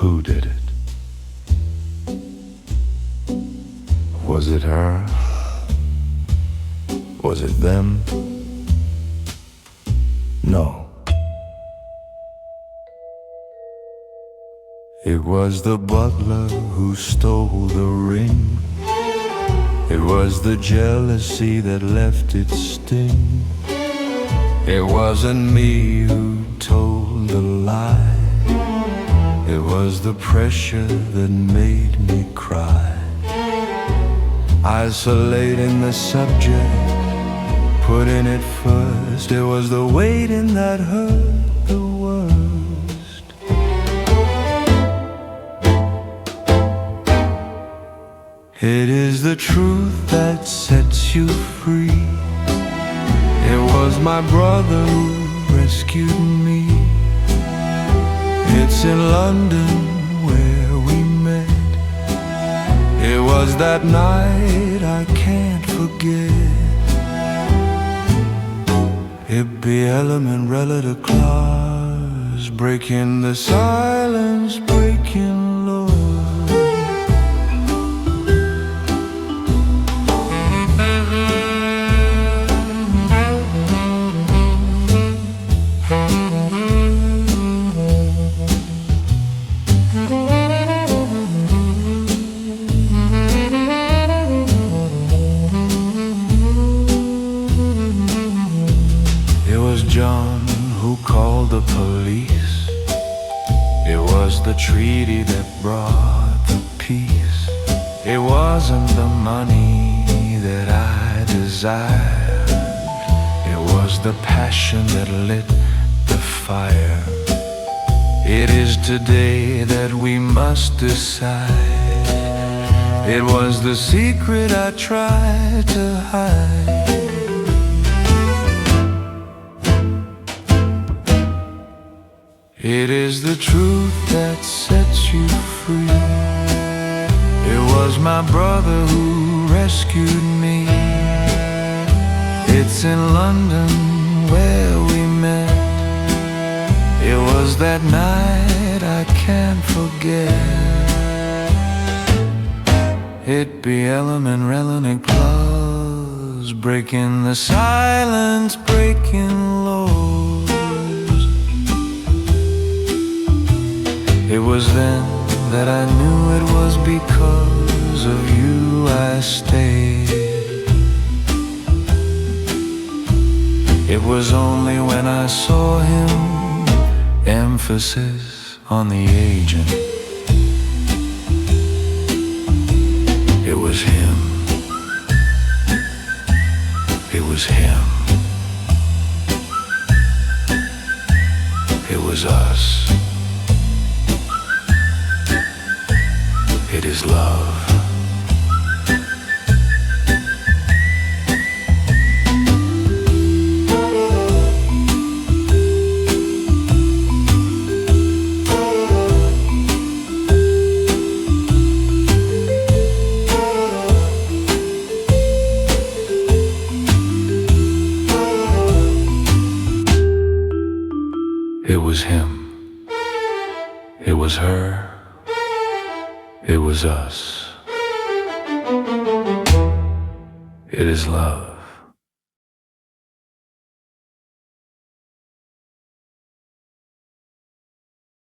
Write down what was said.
Who did it? Was it her? Was it them? No. It was the butler who stole the ring. It was the jealousy that left its sting. It wasn't me who told the lie. It was the pressure that made me cry. Isolating the subject, putting it first. It was the waiting that hurt the worst. It is the truth that sets you free. It was my brother who rescued me. It's in London where we met. It was that night I can't forget. It be element relative clause, breaking the silence, breaking law. John who called the police. It was the treaty that brought the peace. It wasn't the money that I desired. It was the passion that lit the fire. It is today that we must decide. It was the secret I tried to hide. It is the truth that sets you free. It was my brother who rescued me. It's in London where we met. It was that night I can't forget. It be element relative clause, breaking the silence, breaking laws. It was then that I knew it was because of you I stayed. It was only when I saw him, emphasis on the agent. It was him. It was him. It was us. It is love. It was him. It was her. It was us. It is love.